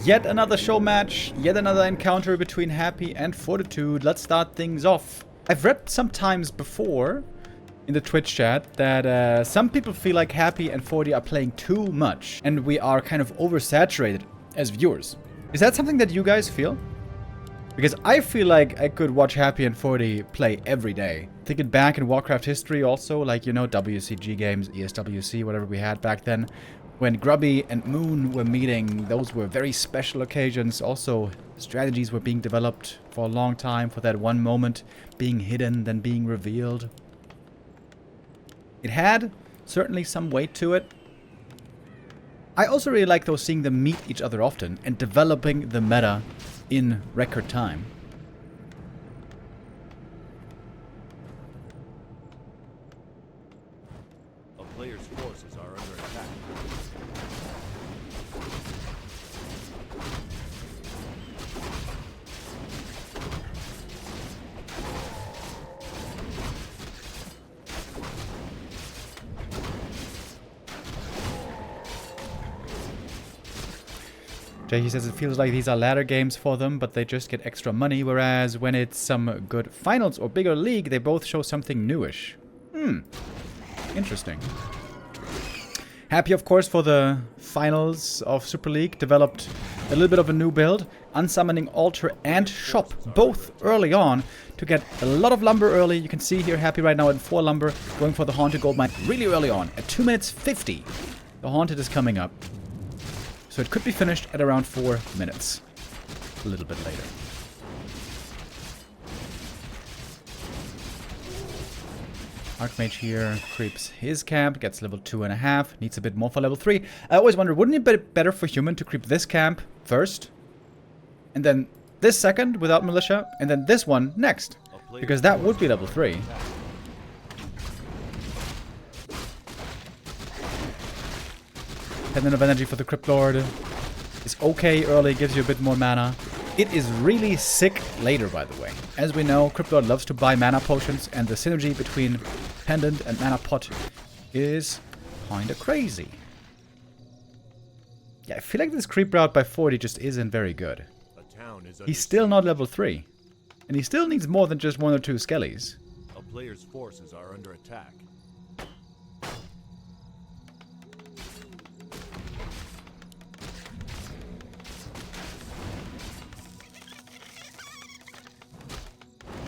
Yet another show match, yet another encounter between Happy and Fortitude. Let's start things off. I've read sometimes before in the Twitch chat that some people feel like Happy and Forty are playing too much and we are kind of oversaturated as viewers. Is that something that you guys feel? Because I feel like I could watch Happy and Forty play every day. Thinking back in Warcraft history also, like, you know, WCG games, ESWC, whatever we had back then. When Grubby and Moon were meeting, those were very special occasions. Also, strategies were being developed for a long time for that one moment, being hidden, then being revealed. It had certainly some weight to it. I also really like though seeing them meet each other often and developing the meta in record time. A player's forces are under attack. Jay, he says it feels like these are ladder games for them, but they just get extra money, whereas when it's some good finals or bigger league, they both show something newish. Interesting. Happy, of course, for the finals of Super League, developed a little bit of a new build, unsummoning Altar and Shop, both early on, to get a lot of lumber early. You can see here, Happy right now at 4 lumber, going for the Haunted Gold Mine really early on. At 2 minutes 50, the Haunted is coming up. So it could be finished at around 4 minutes. A little bit later. Archmage here creeps his camp, gets level 2.5, needs a bit more for level 3. I always wonder, wouldn't it be better for Human to creep this camp first? And then this second without Militia? And then this one next? Because that would be level 3. 10 minutes of energy for the Crypt Lord is okay early, gives you a bit more mana. It is really sick later, by the way. As we know, Crypt Lord loves to buy mana potions, and the synergy between Pendant and Mana Pot is kinda crazy. Yeah, I feel like this creep route by 40 just isn't very good. He's still not level 3. And he still needs more than just 1 or 2 skellies. A player's forces are under attack.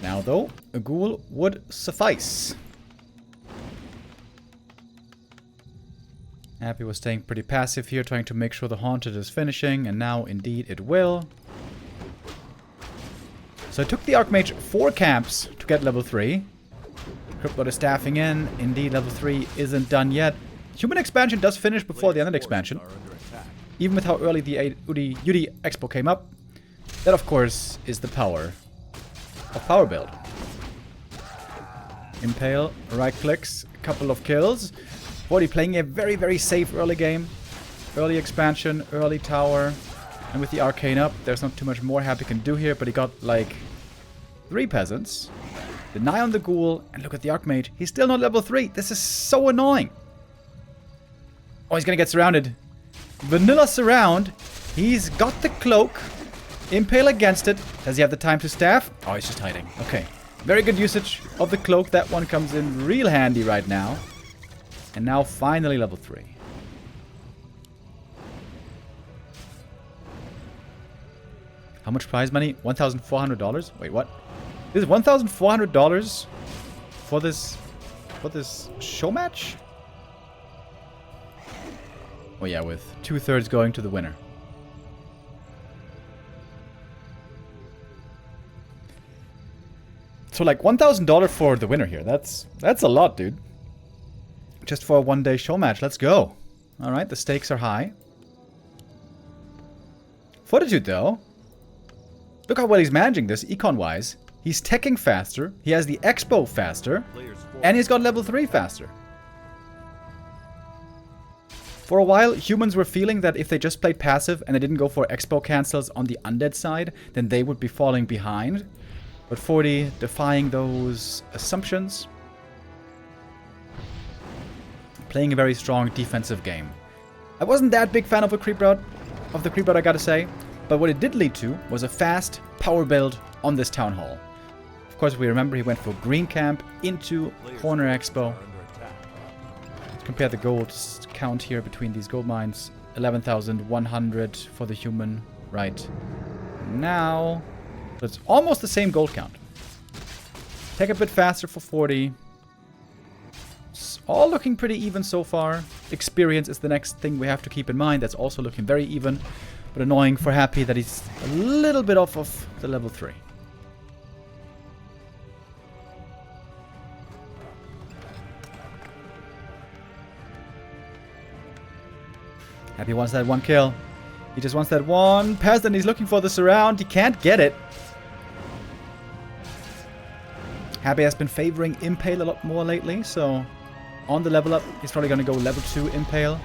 Now, though, a ghoul would suffice. Happy was staying pretty passive here, trying to make sure the Haunted is finishing, and now, indeed, it will. So it took the Archmage 4 camps to get level 3. Crypt Lord is staffing in. Indeed, level 3 isn't done yet. Human expansion does finish before the Undead expansion. Even with how early the UD Expo came up. That, of course, is the power of power build. Impale, right clicks, a couple of kills. 40 playing a very, very safe early game. Early expansion, early tower. And with the arcane up, there's not too much more Happy can do here, but he got like 3 peasants. Deny on the ghoul, and look at the Archmage. He's still not level 3. This is so annoying. Oh, he's gonna get surrounded. Vanilla surround. He's got the cloak. Impale against it. Does he have the time to staff? Oh, he's just hiding. Okay. Very good usage of the cloak. That one comes in real handy right now. And now finally level 3. How much prize money? $1,400? Wait, what? This is $1,400 for this show match? Oh yeah, with 2/3 going to the winner. So like $1,000 for the winner here. That's a lot, dude. Just for a 1-day show match. Let's go. Alright, the stakes are high. Fortitude, though. Look how well he's managing this, econ-wise. He's teching faster. He has the Expo faster. And he's got level 3 faster. For a while, humans were feeling that if they just played passive and they didn't go for Expo cancels on the undead side, then they would be falling behind. But 40 defying those assumptions. Playing a very strong defensive game. I wasn't that big fan of a creep route. of the creep out, I gotta say. But what it did lead to was a fast power build on this town hall. Of course, we remember he went for green camp into corner expo. Let's compare the gold count here between these gold mines. 11,100 for the human right now. So it's almost the same gold count. Take a bit faster for 40. It's all looking pretty even so far. Experience is the next thing we have to keep in mind. That's also looking very even. But annoying for Happy that he's a little bit off of the level 3. Happy wants that one kill. He just wants that one pass, and he's looking for the surround. He can't get it. Happy has been favoring Impale a lot more lately, so on the level up, he's probably going to go level 2 Impale.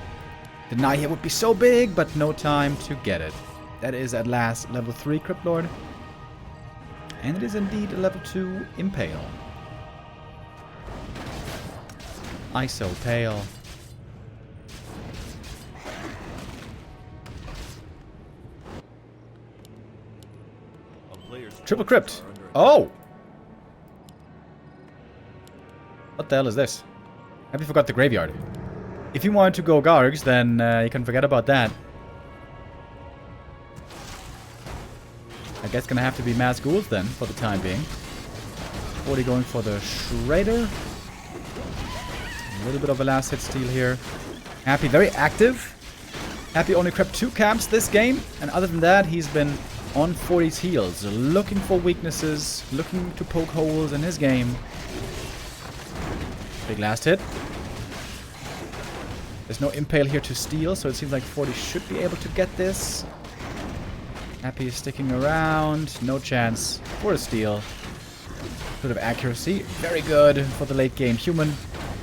Deny here would be so big, but no time to get it. That is at last level 3 Crypt Lord. And it is indeed a level 2 Impale. ISO Pale. Triple Crypt. Oh! What the hell is this? Happy forgot the graveyard. If you wanted to go Gargs, then you can forget about that. I guess gonna have to be mass ghouls then, for the time being. 40 going for the Shredder. A little bit of a last hit steal here. Happy very active. Happy only crept 2 camps this game. And other than that, he's been on 40's heels. Looking for weaknesses. Looking to poke holes in his game. Big last hit. There's no Impale here to steal, so it seems like 40 should be able to get this. Happy is sticking around. No chance for a steal. Bit of accuracy. Very good for the late game. Human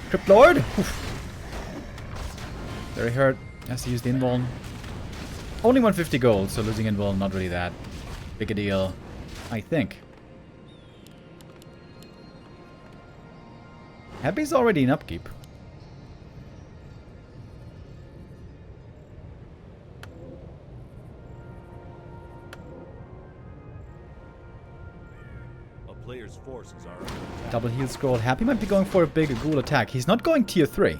Crypt Lord. Oof. Very hurt. Has to use the invuln. Only 150 gold, so losing invuln, not really that big a deal, I think. Happy's already in upkeep. Player's forces are under attack. Double heal scroll. Happy might be going for a big ghoul attack. He's not going tier 3.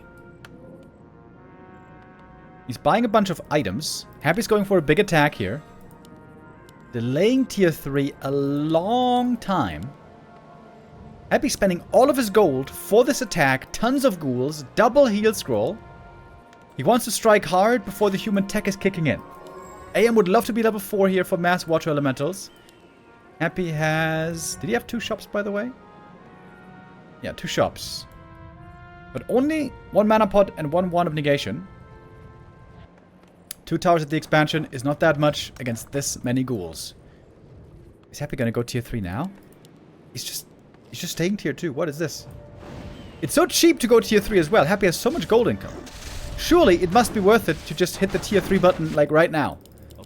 He's buying a bunch of items. Happy's going for a big attack here. Delaying tier 3 a long time. Happy spending all of his gold for this attack. Tons of ghouls. Double heal scroll. He wants to strike hard before the human tech is kicking in. AM would love to be level 4 here for mass water elementals. Happy has... Did he have 2 shops, by the way? Yeah, 2 shops. But only 1 mana pot and 1 wand of negation. 2 towers at the expansion is not that much against this many ghouls. Is Happy gonna go tier 3 now? He's just staying tier 2. What is this? It's so cheap to go tier 3 as well. Happy has so much gold income. Surely it must be worth it to just hit the tier 3 button like right now.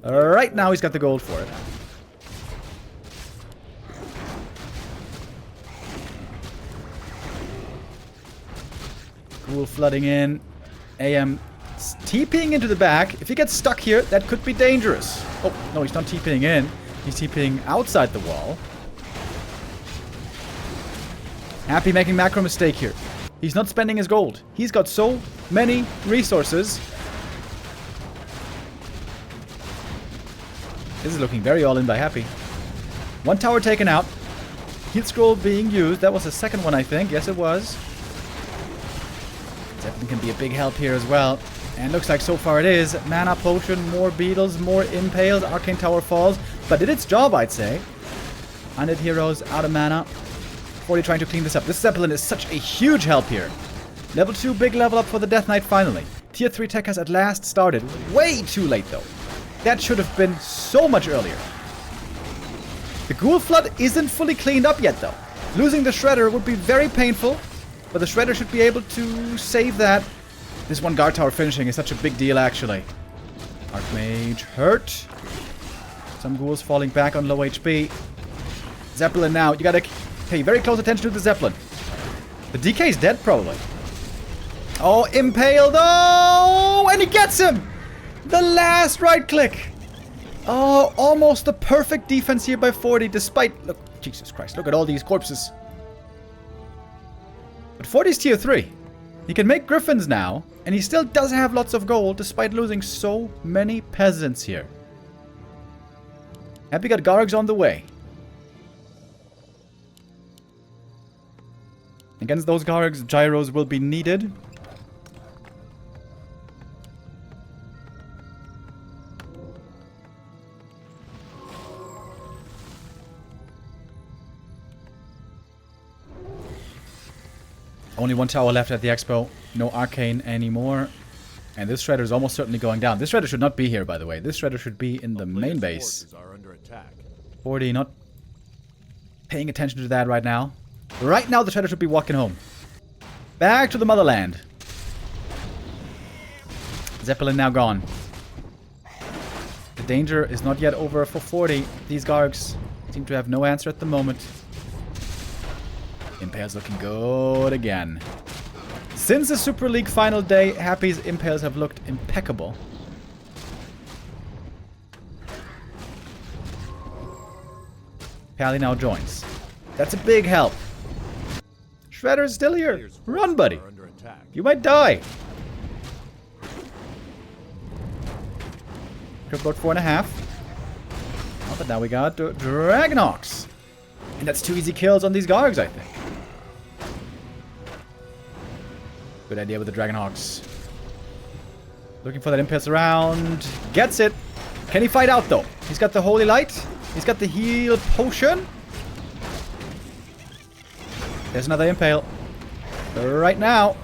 Right now he's got the gold for it. Ghoul flooding in. AM TPing into the back. If he gets stuck here, that could be dangerous. Oh, no, he's not TPing in. He's TPing outside the wall. Happy making macro mistake here. He's not spending his gold. He's got so many resources. This is looking very all in by Happy. 1 tower taken out. Heal scroll being used. That was the second one, I think. Yes, it was. Definitely can be a big help here as well. And looks like so far it is. Mana potion, more beetles, more impales. Arcane tower falls. But did its job, I'd say. Undead heroes out of mana. 40 trying to clean this up. This Zeppelin is such a huge help here. Level 2 big level up for the Death Knight finally. Tier 3 tech has at last started. Way too late though. That should have been so much earlier. The Ghoul Flood isn't fully cleaned up yet though. Losing the Shredder would be very painful. But the Shredder should be able to save that. This 1 guard tower finishing is such a big deal, actually. Archmage hurt. Some ghouls falling back on low HP. Zeppelin now. You gotta pay very close attention to the Zeppelin. The DK is dead, probably. Oh, impaled. Oh, and he gets him! The last right click. Oh, almost the perfect defense here by 40, despite... Look, Jesus Christ, look at all these corpses. But 40's tier 3. He can make griffins now, and he still does have lots of gold, despite losing so many peasants here. Happy got Gargs on the way. Against those Gargs, gyros will be needed. Only one tower left at the expo. No arcane anymore. And this shredder is almost certainly going down. This shredder should not be here, by the way. This shredder should be in the main base. 40 not paying attention to that right now. Right now, the shredder should be walking home. Back to the motherland. Zeppelin now gone. The danger is not yet over for 40. These Gargs seem to have no answer at the moment. Impale's looking good again. Since the Super League final day, Happy's Impales have looked impeccable. Pally now joins. That's a big help. Shredder is still here. Run, buddy. You might die. Crippled 4.5. Oh, but now we got Dragonhawks. And that's 2 easy kills on these Gargs, I think. Good idea with the Dragonhawks. Looking for that Impulse around. Gets it. Can he fight out, though? He's got the Holy Light. He's got the Heal Potion. There's another Impale. Right now.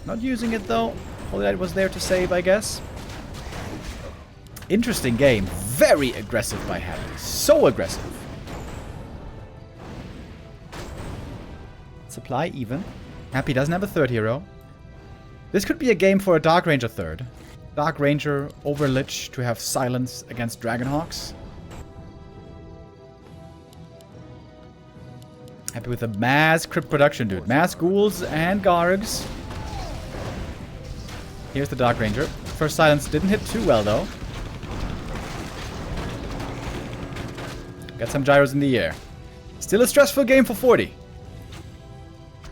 Not using it, though. Holy Light was there to save, I guess. Interesting game. Very aggressive by Happy. So aggressive. Supply even. Happy doesn't have a third hero. This could be a game for a Dark Ranger third. Dark Ranger over Lich to have silence against Dragonhawks. Happy with a mass crypt production, dude. Mass ghouls and Gargs. Here's the Dark Ranger. First silence didn't hit too well, though. Got some gyros in the air. Still a stressful game for 40.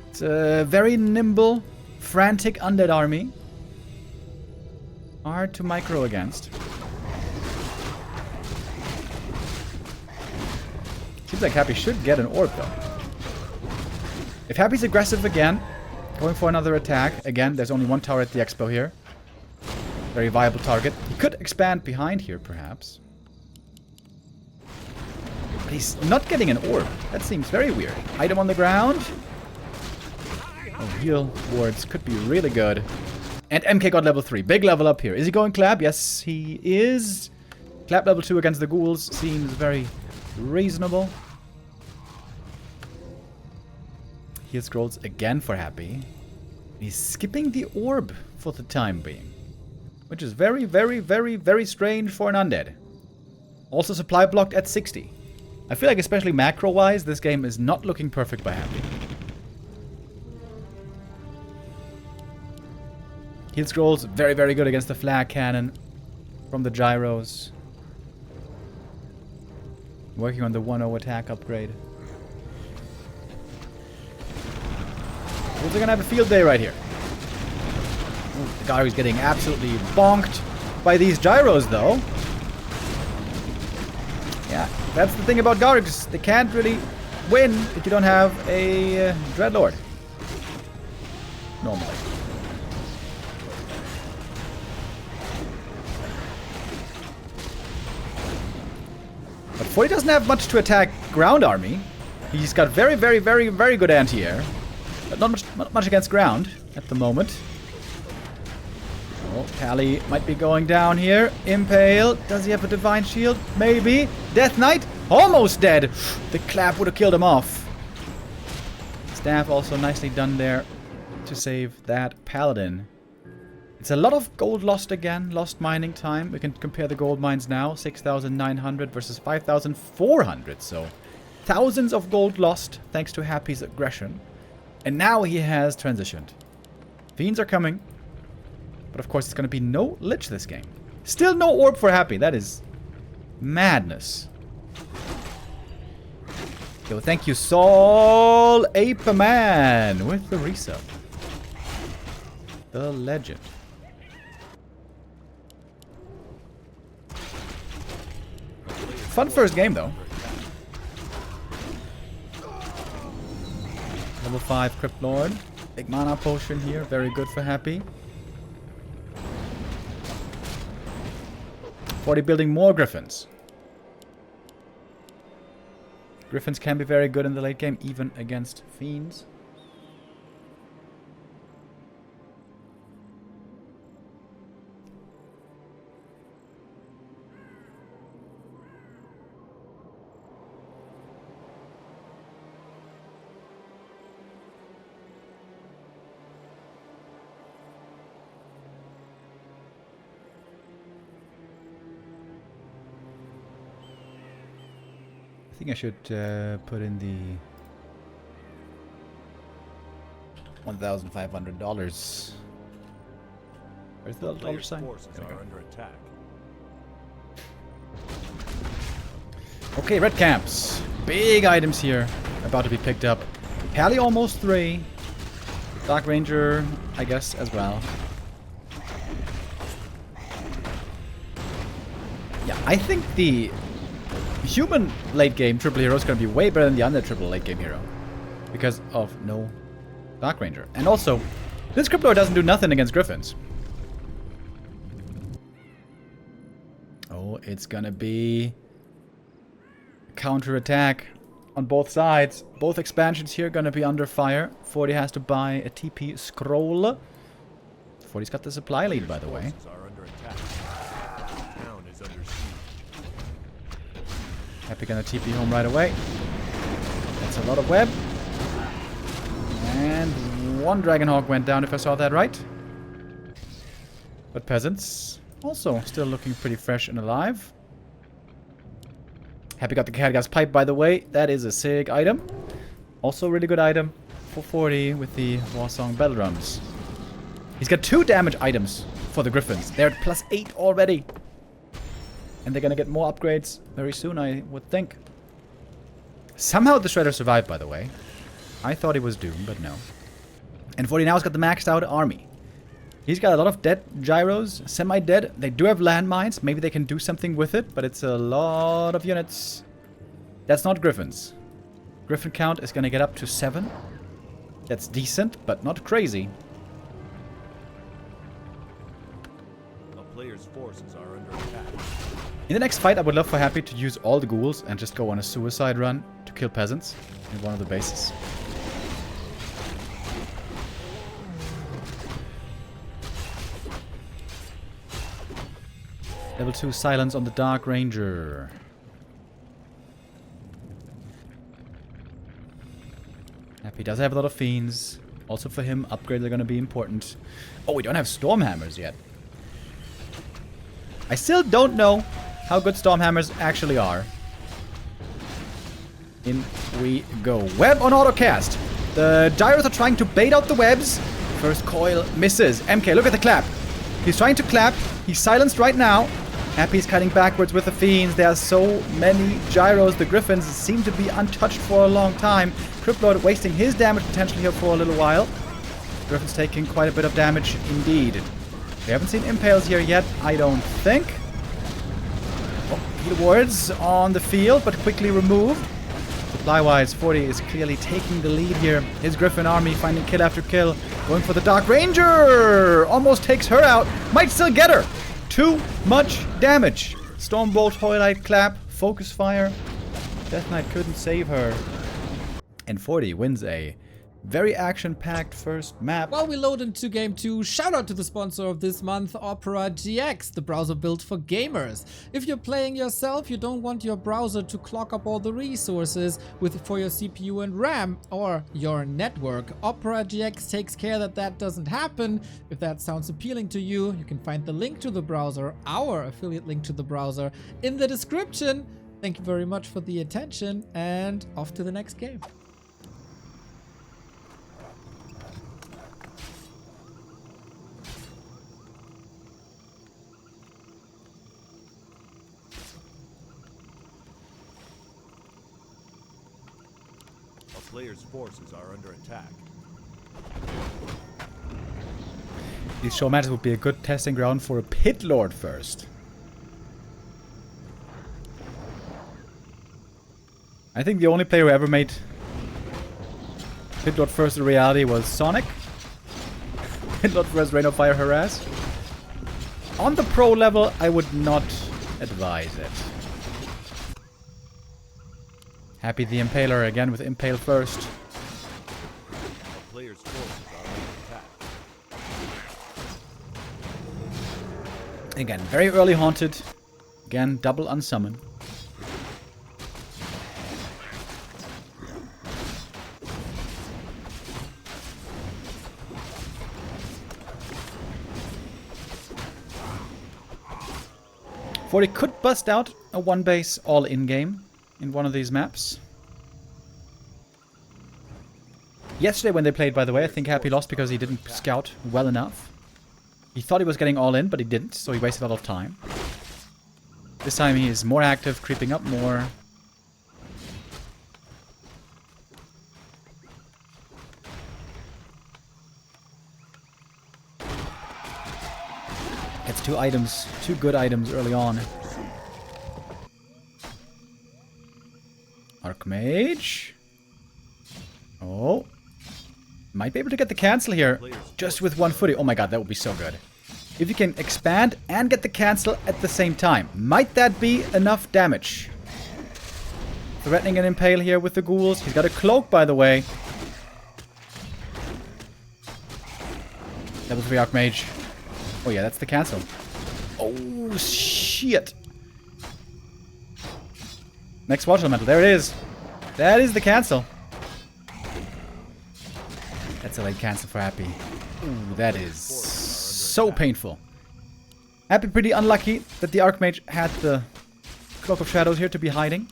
It's a very nimble, frantic undead army. Hard to micro against. Seems like Happy should get an orb, though. If Happy's aggressive again, going for another attack. Again, there's only one tower at the expo here. Very viable target. He could expand behind here, perhaps. But he's not getting an orb. That seems very weird. Item on the ground. Oh, heal wards could be really good. And MK got level 3. Big level up here. Is he going Clap? Yes, he is. Clap level 2 against the ghouls seems very reasonable. Heal scrolls again for Happy. He's skipping the orb for the time being. Which is very, very, very, very strange for an undead. Also supply blocked at 60. I feel like especially macro-wise, this game is not looking perfect by Happy. Heal scrolls, very, very good against the flag cannon from the gyros. Working on the 1-0 attack upgrade. We're gonna have a field day right here. Ooh, the guy who's getting absolutely bonked by these gyros, though. Yeah, that's the thing about Gargs. They can't really win if you don't have a Dreadlord. Normally. But 40 doesn't have much to attack ground army. He's got very, very, very, very good anti-air. But not much against ground at the moment. Oh, Pally might be going down here. Impale. Does he have a Divine Shield? Maybe. Death Knight? Almost dead. The clap would have killed him off. Staff also nicely done there to save that Paladin. It's a lot of gold lost again. Lost mining time. We can compare the gold mines now. 6,900 versus 5,400. So thousands of gold lost thanks to Happy's aggression. And now he has transitioned. Fiends are coming. But of course, it's going to be no Lich this game. Still no orb for Happy. That is madness. Yo, thank you, Saul Apeman, with the resub. The legend. Fun first game, though. Level 5 Crypt Lord. Big mana potion here. Very good for Happy. 40 building more Griffins. Griffins can be very good in the late game, even against Fiends. I think I should put in the $1,500. Where's the dollar sign? Forces are under attack. Okay, red camps. Big items here about to be picked up. Pally almost 3. Dark Ranger, I guess, as well. Yeah, I think the human late game triple hero is going to be way better than the other triple late game hero. Because of no Dark Ranger. And also, this Crypt Lord doesn't do nothing against Griffins. Oh, it's going to be counter-attack on both sides. Both expansions here going to be under fire. 40 has to buy a TP scroll. 40's got the supply lead, by the way. Happy gonna TP home right away. That's a lot of web. And one Dragonhawk went down, if I saw that right. But Peasants also still looking pretty fresh and alive. Happy got the Catgas Pipe, by the way. That is a sick item. Also a really good item for 40 with the Warsong Battle Drums. He's got 2 damage items for the Griffins. They're at +8 already. And they're gonna get more upgrades very soon, I would think. Somehow the Shredder survived, by the way. I thought he was doomed, but no. And 40 now has got the maxed out army. He's got a lot of dead gyros, semi-dead. They do have landmines. Maybe they can do something with it, but it's a lot of units. That's not Griffins. Griffin count is gonna get up to 7. That's decent, but not crazy. A player's forces are under attack. In the next fight, I would love for Happy to use all the ghouls and just go on a suicide run to kill peasants in one of the bases. Level 2 silence on the Dark Ranger. Happy does have a lot of fiends. Also for him, upgrades are going to be important. Oh, we don't have Stormhammers yet. I still don't know how good Stormhammers actually are. In we go. Web on autocast. The gyros are trying to bait out the webs. First coil misses. MK, look at the clap. He's trying to clap. He's silenced right now. Happy's cutting backwards with the fiends. There are so many gyros. The Griffins seem to be untouched for a long time. Crypt Lord wasting his damage potentially here for a little while. Griffins taking quite a bit of damage indeed. We haven't seen Impales here yet, I don't think. Heal wards on the field, but quickly removed. Supply-wise, 40 is clearly taking the lead here. His Griffin army finding kill after kill. Going for the Dark Ranger! Almost takes her out. Might still get her. Too much damage. Stormbolt, Hoylite, Clap, Focus Fire. Death Knight couldn't save her. And 40 wins a very action-packed first map. While we load into Game 2, shout out to the sponsor of this month, Opera GX, the browser built for gamers. If you're playing yourself, you don't want your browser to clog up all the resources for your CPU and RAM or your network. Opera GX takes care that that doesn't happen. If that sounds appealing to you, you can find the link to the browser, our affiliate link to the browser, in the description. Thank you very much for the attention, and off to the next game. player's forces are under attack. These show matches would be a good testing ground for a pit lord first. I think the only player who ever made pit lord first a reality was Sonic. Pit lord first, Rain of Fire Harass. On the pro level, I would not advise it. Happy the Impaler again with Impale first. Player's forces are under attack. Again, very early haunted. Again, double unsummon. Forty could bust out a one base all-in game in one of these maps. Yesterday when they played, by the way, I think Happy lost because he didn't scout well enough. He thought he was getting all in, but he didn't, so he wasted a lot of time. This time he is more active, creeping up more. Gets two items, two good items early on. Archmage. Oh. Might be able to get the cancel here. Just with one footy. Oh my god, that would be so good. If you can expand and get the cancel at the same time. Might that be enough damage? Threatening an impale here with the ghouls. He's got a cloak, by the way. Level 3 Archmage. Oh yeah, that's the cancel. Oh, shit. Next Watch Elemental. There it is. That is the cancel. That's a late cancel for Happy. Ooh, that is so painful. Happy pretty unlucky that the Archmage had the Cloak of Shadows here to be hiding.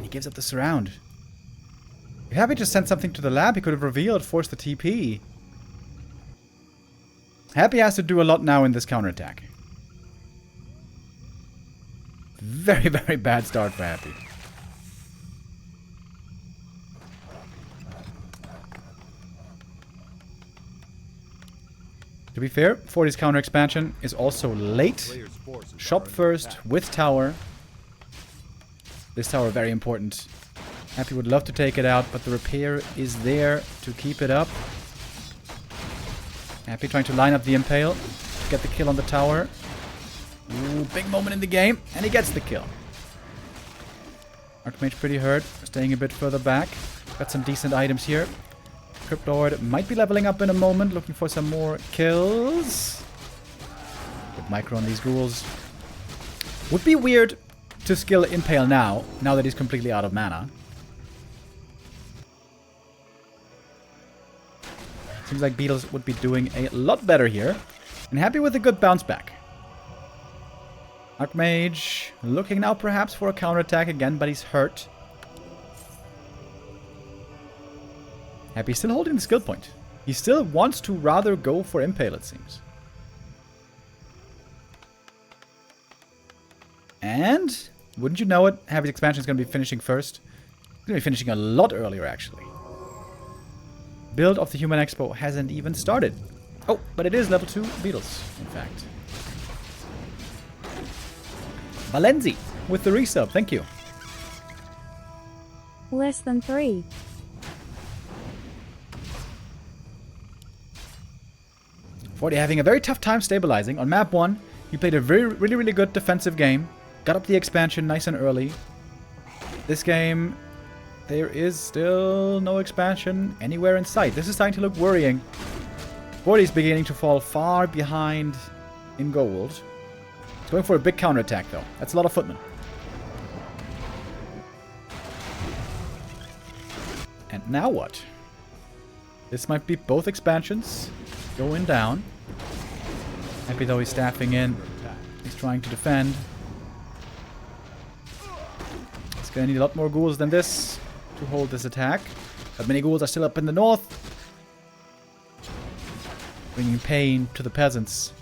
He gives up the surround. If Happy just sent something to the lab, he could have revealed, forced the TP. Happy has to do a lot now in this counterattack. Very, very bad start for Happy. To be fair, 40's counter expansion is also late. Shop first with tower. This tower very important. Happy would love to take it out, but the repair is there to keep it up. Happy trying to line up the Impale to get the kill on the tower. Ooh, big moment in the game, and he gets the kill. Archmage pretty hurt, staying a bit further back. Got some decent items here. Cryptoid might be leveling up in a moment, looking for some more kills. Good micro on these ghouls. Would be weird to skill Impale now that he's completely out of mana. Seems like Beetles would be doing a lot better here. And Happy with a good bounce back. Archmage looking now perhaps for a counterattack again, but he's hurt. Happy still holding the skill point. He still wants to rather go for Impale, it seems. And, wouldn't you know it, Happy's expansion is going to be finishing first. It's going to be finishing a lot earlier, actually. Build of the Human Expo hasn't even started. Oh, but it is level 2 Beetles, in fact. Valenzi with the resub, thank you. Less than 3. Forty having a very tough time stabilizing. On map 1, he played a really good defensive game. Got up the expansion nice and early. This game, there is still no expansion anywhere in sight. This is starting to look worrying. 40's beginning to fall far behind in gold. He's going for a big counterattack though. That's a lot of footmen. And now what? This might be both expansions going down. Happy though he's staffing in. He's trying to defend. He's gonna need a lot more ghouls than this to hold this attack. But many ghouls are still up in the north. Bringing pain to the peasants.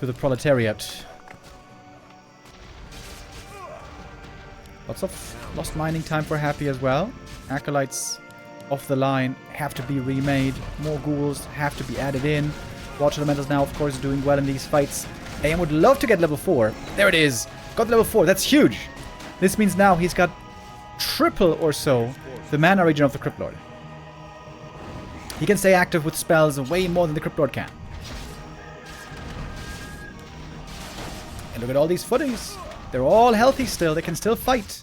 To the proletariat. Lots of lost mining time for Happy as well. Acolytes off the line have to be remade. More ghouls have to be added in. Watch Elementals now, of course, is doing well in these fights. AM would love to get level 4. There it is. Got level 4. That's huge. This means now he's got triple or so the mana regen of the Crypt Lord. He can stay active with spells way more than the Crypt Lord can. And look at all these footies. They're all healthy still. They can still fight.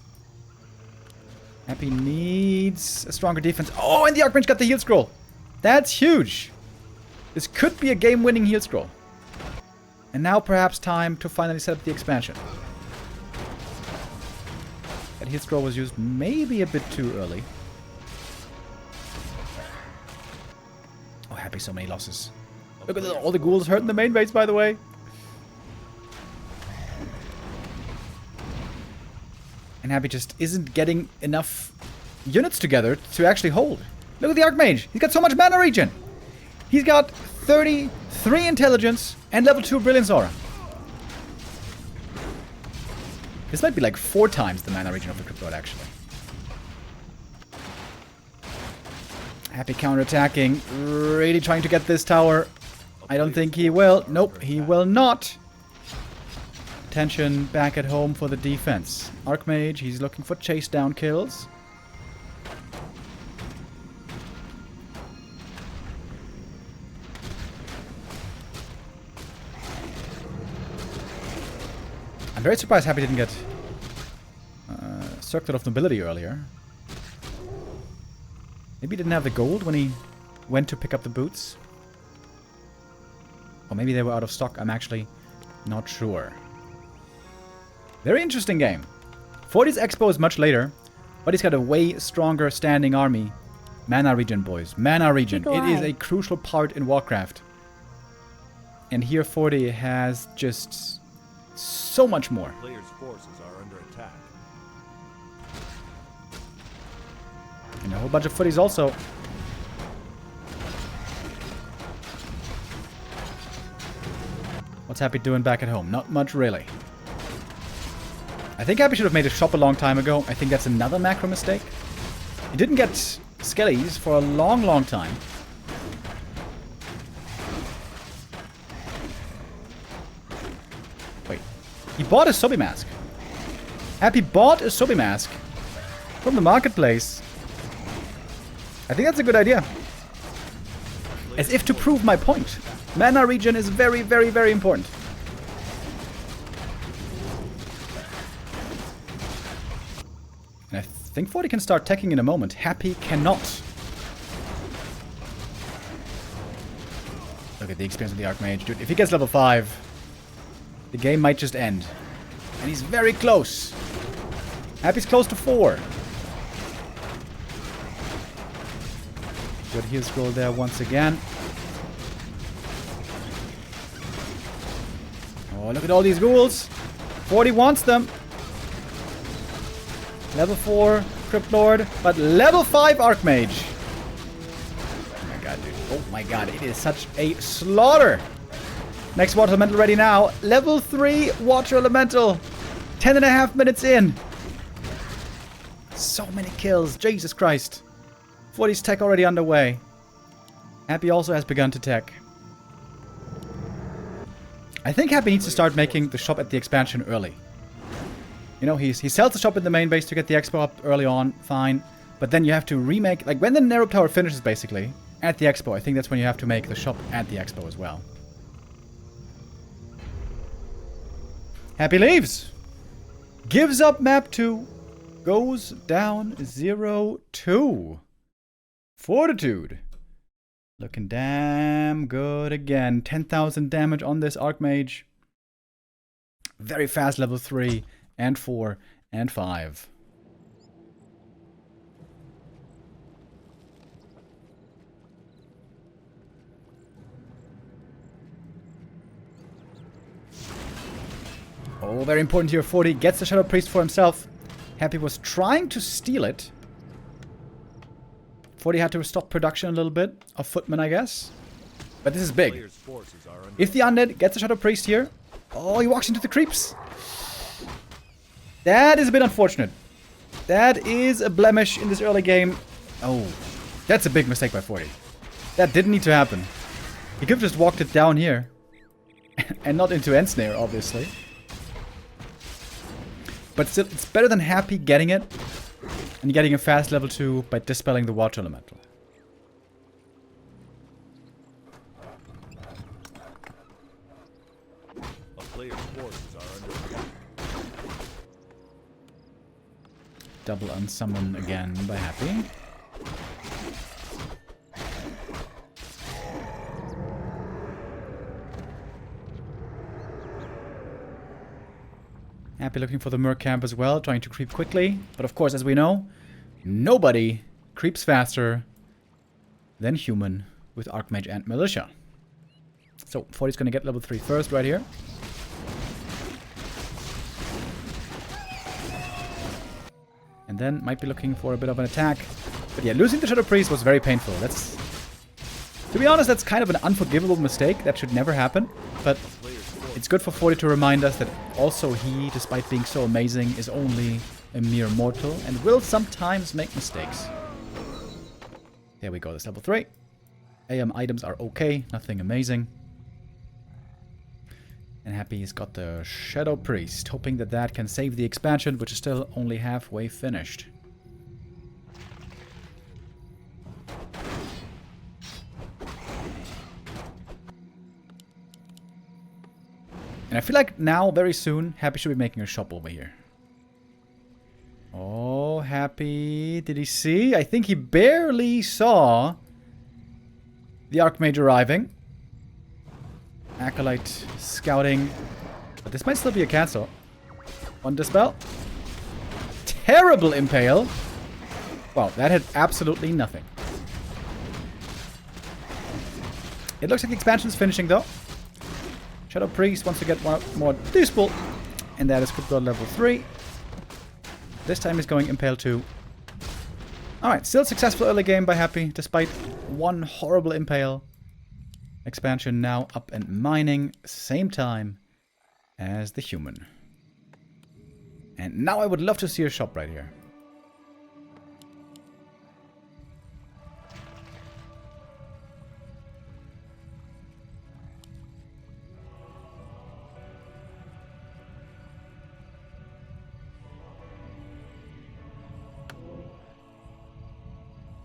Happy needs a stronger defense. Oh, and the Archmage got the heal scroll. That's huge. This could be a game-winning heal scroll. And now perhaps time to finally set up the expansion. That heal scroll was used maybe a bit too early. Oh, Happy, so many losses. Look at all the ghouls hurt in the main base, by the way. And Happy just isn't getting enough units together to actually hold. Look at the Archmage. He's got so much mana regen. He's got 33 intelligence and level 2 brilliance aura. This might be like 4 times the mana regen of the Crypt Lord, actually. Happy counterattacking. Really trying to get this tower. I don't think he will. Nope, he will not. Attention back at home for the defense. Archmage, he's looking for chase down kills. I'm very surprised Happy didn't get Circlet of Nobility earlier. Maybe he didn't have the gold when he went to pick up the boots. Or maybe they were out of stock. I'm actually not sure. Very interesting game. 40's Expo is much later, but he's got a way stronger standing army. Mana regen, boys. Mana regen. It is a crucial part in Warcraft. And here 40 has just so much more. Players' forces are under attack. And a whole bunch of footies also. What's Happy doing back at home? Not much, really. I think Happy should have made a shop a long time ago. I think that's another macro mistake. He didn't get skellies for a long, long time. Wait. He bought a Sobi mask. Happy bought a Sobi mask from the marketplace. I think that's a good idea. As if to prove my point. Mana regen is very, very, very important. And I think 40 can start teching in a moment. Happy cannot. Look at the experience of the Archmage. Dude, if he gets level 5, the game might just end. And he's very close. Happy's close to 4. Good heal scroll there once again. Oh, look at all these ghouls. 40 wants them. Level 4 Crypt Lord, but level 5 Archmage. Oh my god, dude. Oh my god, it is such a slaughter. Next Water Elemental ready now. Level 3 Water Elemental. 10.5 minutes in. So many kills. Jesus Christ. 40's tech already underway. Happy also has begun to tech. I think Happy needs to start making the shop at the expansion early. You know, he sells the shop in the main base to get the expo up early on, fine. But then you have to remake, like when the Narrow Tower finishes basically, at the expo, I think that's when you have to make the shop at the expo as well. Happy leaves! Gives up map 2. Goes down 0-2. Fortitude. Looking damn good again. 10,000 damage on this Archmage. Very fast level 3 and 4 and 5. Oh, very important here. 40 gets the Shadow Priest for himself. Happy was trying to steal it. 40 had to stop production a little bit of Footmen, I guess. But this is big. If the Undead gets the Shadow Priest here... Oh, he walks into the creeps. That is a bit unfortunate. That is a blemish in this early game. Oh, that's a big mistake by 40. That didn't need to happen. He could have just walked it down here. And not into end snare, obviously. But still, it's better than Happy getting it. And getting a fast level 2 by dispelling the water elemental. A player's forces are under attack. Double unsummon again by Happy. Happy looking for the Merc camp as well, trying to creep quickly. But of course, as we know, nobody creeps faster than human with Archmage and Militia. So, 40's going to get level 3 first right here. And then might be looking for a bit of an attack. But yeah, losing the Shadow Priest was very painful. That's, to be honest, that's kind of an unforgivable mistake. That should never happen. But it's good for 40 to remind us that also he, despite being so amazing, is only a mere mortal and will sometimes make mistakes. There we go, that's level 3. AM items are okay, nothing amazing. And Happy has got the Shadow Priest, hoping that that can save the expansion, which is still only halfway finished. And I feel like now, very soon, Happy should be making a shop over here. Oh, Happy. Did he see? I think he barely saw the Archmage arriving. Acolyte scouting. But this might still be a cancel. One dispel. Terrible impale. Wow, that had absolutely nothing. It looks like the expansion's finishing though. Shadow Priest wants to get one more dispel. And that is Crypto level 3. This time he's going Impale 2. Alright, still successful early game by Happy, despite one horrible Impale. Expansion now up and mining, same time as the human. And now I would love to see a shop right here.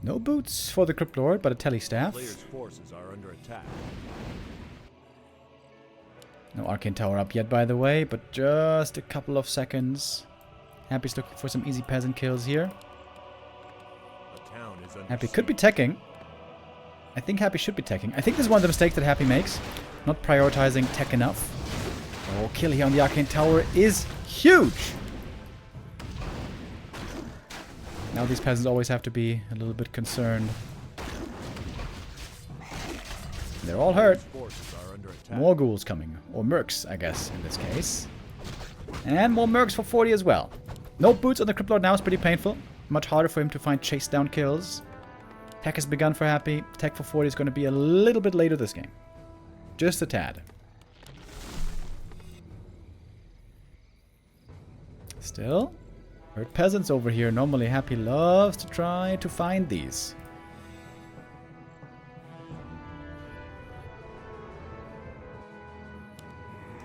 No boots for the Crypt Lord, but a telestaff. Player's forces are under attack. No Arcane Tower up yet, by the way, but just a couple of seconds. Happy's looking for some easy peasant kills here. The town is under Happy could be teching. I think Happy should be teching. I think this is one of the mistakes that Happy makes. Not prioritizing tech enough. Oh, kill here on the Arcane Tower is huge! Now these peasants always have to be a little bit concerned. They're all hurt. forces are under attack. More ghouls coming. Or mercs, I guess, in this case. And more mercs for 40 as well. No boots on the Crypt Lord now is pretty painful. Much harder for him to find chase down kills. Tech has begun for Happy. Tech for 40 is going to be a little bit later this game. Just a tad. Still. Hurt peasants over here. Normally Happy loves to try to find these.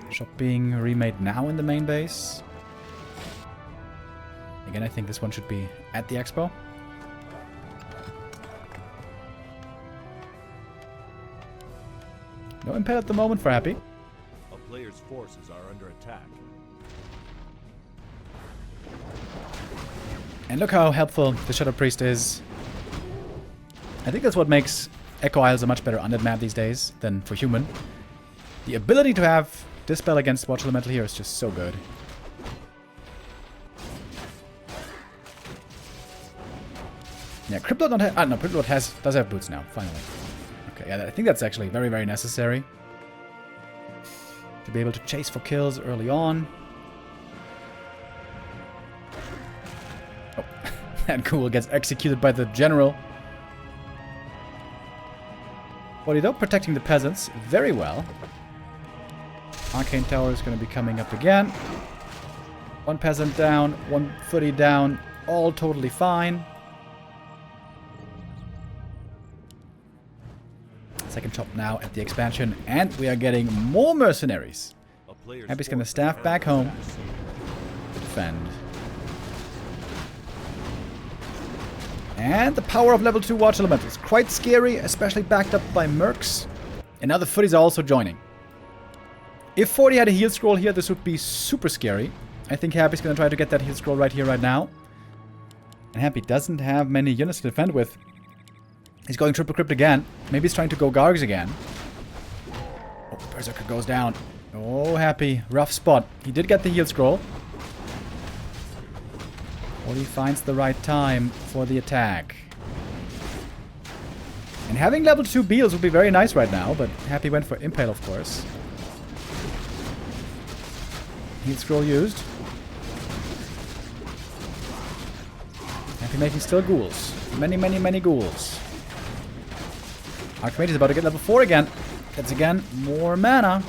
Shop being remade now in the main base. Again, I think this one should be at the expo. No impale at the moment for Happy. A player's forces are under attack. And look how helpful the Shadow Priest is. I think that's what makes Echo Isles a much better undead map these days than for human. The ability to have Dispel against Watch Elemental here is just so good. Yeah, Crypt Lord no, Crypt Lord does have boots now, finally. Okay, yeah, I think that's actually very, very necessary. To be able to chase for kills early on. Oh, that ghoul gets executed by the general. But though protecting the peasants very well. Arcane Tower is going to be coming up again. One peasant down, one footy down. all totally fine. Second top now at the expansion, and we are getting more mercenaries. Happy's gonna staff back home. Defend. And the power of level 2 Watch Elementals. Quite scary, especially backed up by Mercs. And now the footies are also joining. If 40 had a heal scroll here, this would be super scary. I think Happy's gonna try to get that heal scroll right here, right now. And Happy doesn't have many units to defend with. He's going triple crypt again. Maybe he's trying to go Gargs again. Oh, Berserker goes down. Oh, Happy. Rough spot. He did get the heal scroll. Or he finds the right time for the attack. And having level 2 Beals would be very nice right now, but Happy went for Impale, of course. Heal scroll used. Happy making still ghouls. Many, many, many ghouls. Archmage is about to get level 4 again. Gets again more mana.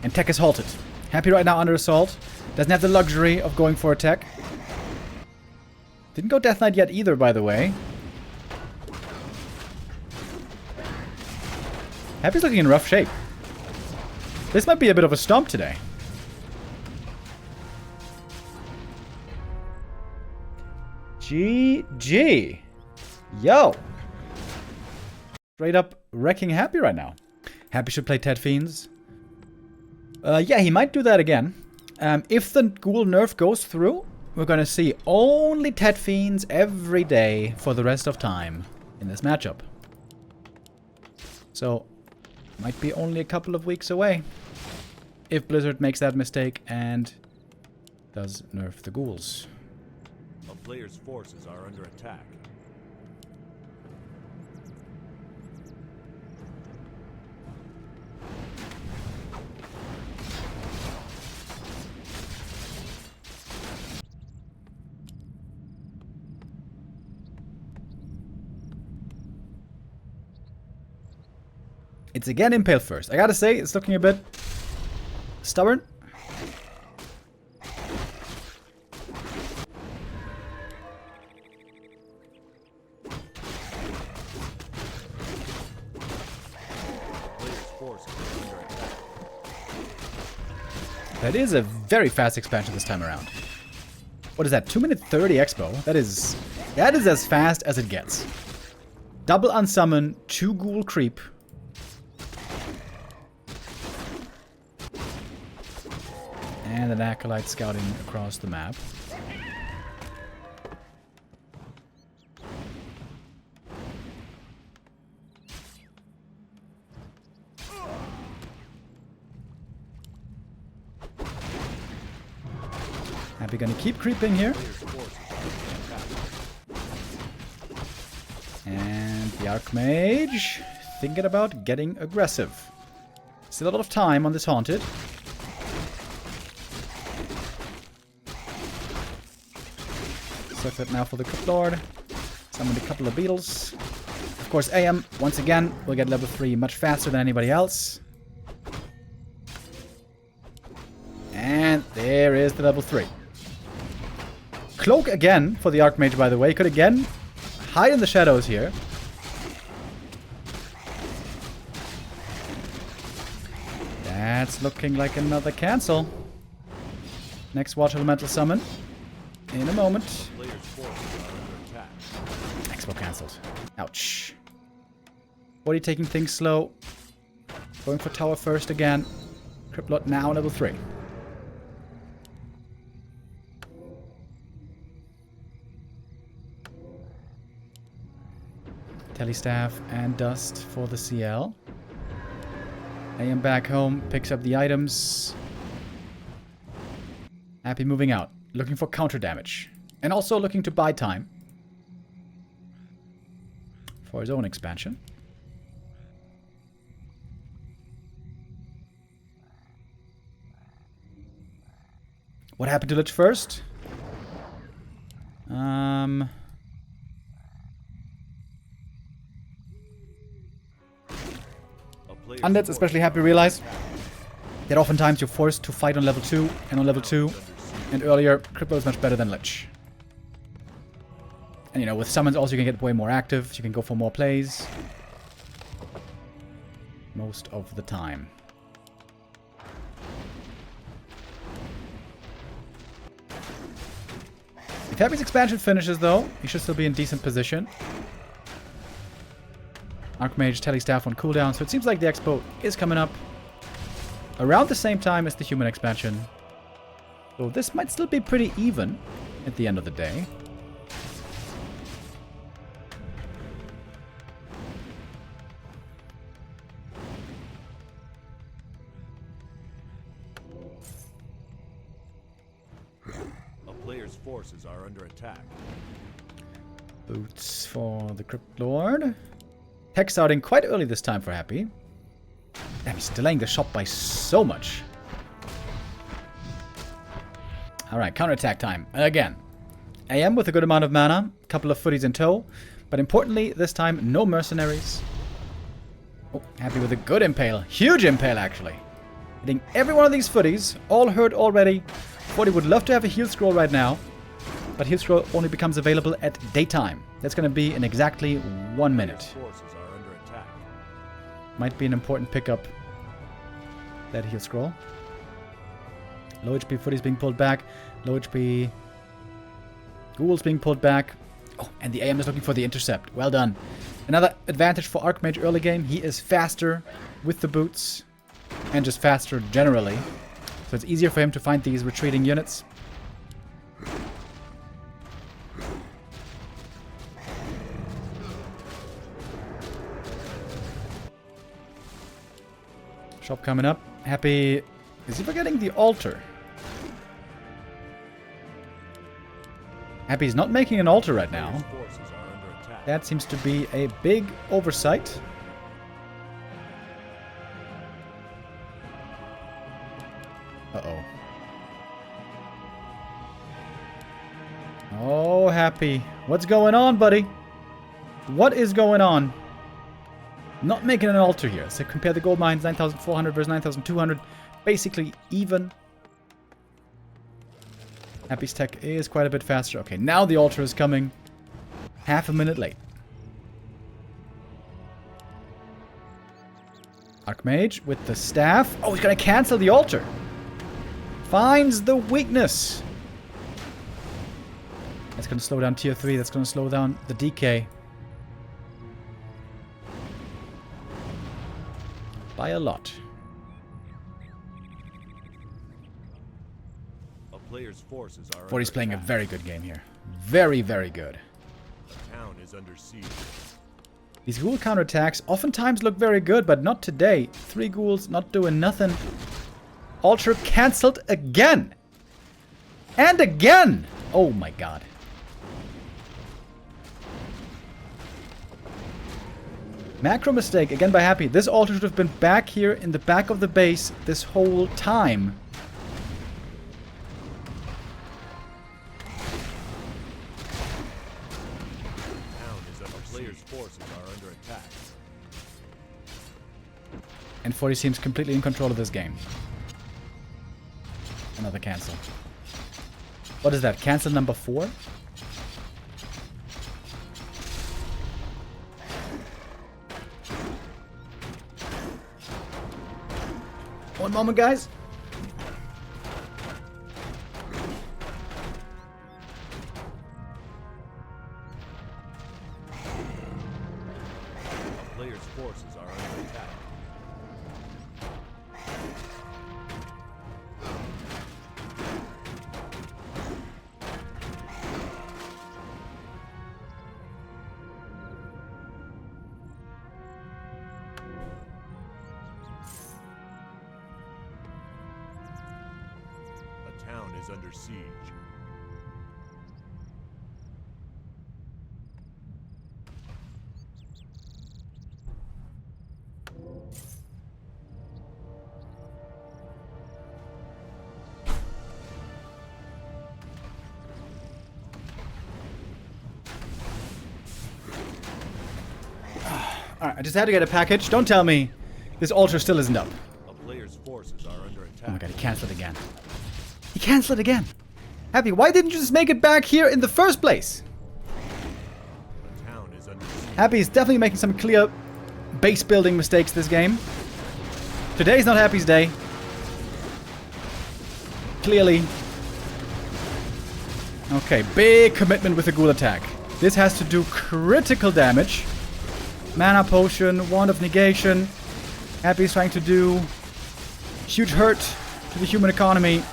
And tech is halted. Happy right now under assault. Doesn't have the luxury of going for a tech. Didn't go Death Knight yet either, by the way. Happy's looking in rough shape. This might be a bit of a stomp today. GG. Yo. Straight up wrecking Happy right now. Happy should play Ted Fiends. Yeah, he might do that again. If the Ghoul nerf goes through, we're gonna see only Ted Fiends every day for the rest of time in this matchup. So, might be only a couple of weeks away. If Blizzard makes that mistake and does nerf the Ghouls. A player's forces are under attack. It's again Impale first. I gotta say, it's looking a bit stubborn. That is a very fast expansion this time around. What is that? 2-minute 30 expo? That is as fast as it gets. Double unsummon, 2 ghoul creep. And an acolyte scouting across the map. Happy gonna keep creeping here. And the Archmage thinking about getting aggressive. Still a lot of time on this Haunted. Circlet now for the Crypt Lord. Summoned a couple of beetles. Of course, AM, once again, will get level 3 much faster than anybody else. And there is the level 3. Cloak again for the Archmage, by the way. Could again hide in the shadows here. That's looking like another cancel. Next Watch Elemental summon. In a moment. Expo cancelled. Ouch. Body taking things slow. Going for tower first again. Cryptlot now level 3. Telestaff and Dust for the CL. AM back home, picks up the items. Happy moving out. Looking for counter damage. And also looking to buy time. For his own expansion. What happened to Lich first? Undead's especially Happy realize that oftentimes you're forced to fight on level 2 and on level 2. And earlier, Crippler is much better than Lich. And you know, with summons also you can get way more active. You can go for more plays. Most of the time. If Happy's expansion finishes though, he should still be in decent position. Archmage, Telestaff on cooldown, so it seems like the expo is coming up around the same time as the human expansion. So this might still be pretty even at the end of the day. A player's forces are under attack. Boots for the Crypt Lord. Tech starting quite early this time for Happy. Damn, he's delaying the shop by so much. Alright, counterattack time. Again. AM with a good amount of mana. A couple of footies in tow. But importantly, this time, no mercenaries. Oh, Happy with a good impale. Huge impale, actually. Hitting every one of these footies. All hurt already. 40 would love to have a heal scroll right now. But heal scroll only becomes available at daytime. That's going to be in exactly 1 minute. Forces are under attack. Might be an important pickup. That heal scroll. Low HP footies being pulled back. Low HP ghouls being pulled back. Oh, and the AM is looking for the intercept. Well done. Another advantage for Archmage early game. He is faster with the boots. And just faster generally. So it's easier for him to find these retreating units. Shop coming up. Happy. Is he forgetting the altar? Happy's not making an altar right now. Forces are under attack. That seems to be a big oversight. Uh-oh. Oh, Happy. What's going on, buddy? What is going on? Not making an altar here. So compare the gold mines, 9,400 versus 9,200. Basically even. Happy's tech is quite a bit faster. Okay, now the altar is coming. Half a minute late. Archmage with the staff. Oh, he's going to cancel the altar. Finds the weakness. That's going to slow down tier 3. That's going to slow down the DK. By a lot. A player's forces are 40's under playing a attack. very good game here. Very, very good. The town is under siege. These ghoul counterattacks oftentimes look very good, but not today. 3 ghouls not doing nothing. Altar cancelled again. And again. Oh my god. Macro mistake again by Happy. This altar should have been back here in the back of the base this whole time. Town is under player's forces are under attack. And 40 seems completely in control of this game. Another cancel. What is that? Cancel number 4? One moment, guys. A player's forces are under attack. The town is under siege. Alright, I just had to get a package. Don't tell me this altar still isn't up. A player's forces are under Oh my god, he canceled again. He canceled again. Happy, why didn't you just make it back here in the first place? The town is under siege. Happy is definitely making some clear base building mistakes this game. Today's not Happy's day. Clearly. Okay, big commitment with the ghoul attack. This has to do critical damage. Mana potion, wand of negation. Happy's trying to do huge hurt to the human economy.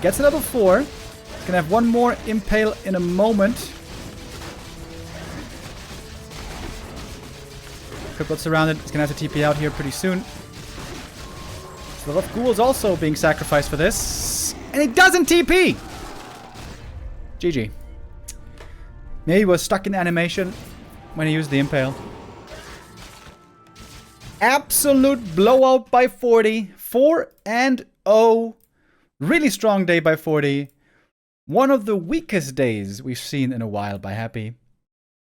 Gets to level 4. He's gonna have one more impale in a moment. Crippled surrounded. He's gonna have to TP out here pretty soon. So a lot of ghouls also being sacrificed for this. And he doesn't TP! GG. Maybe he was stuck in animation when he used the impale. Absolute blowout by 40. 4-0. Really strong day by 40. One of the weakest days we've seen in a while by Happy.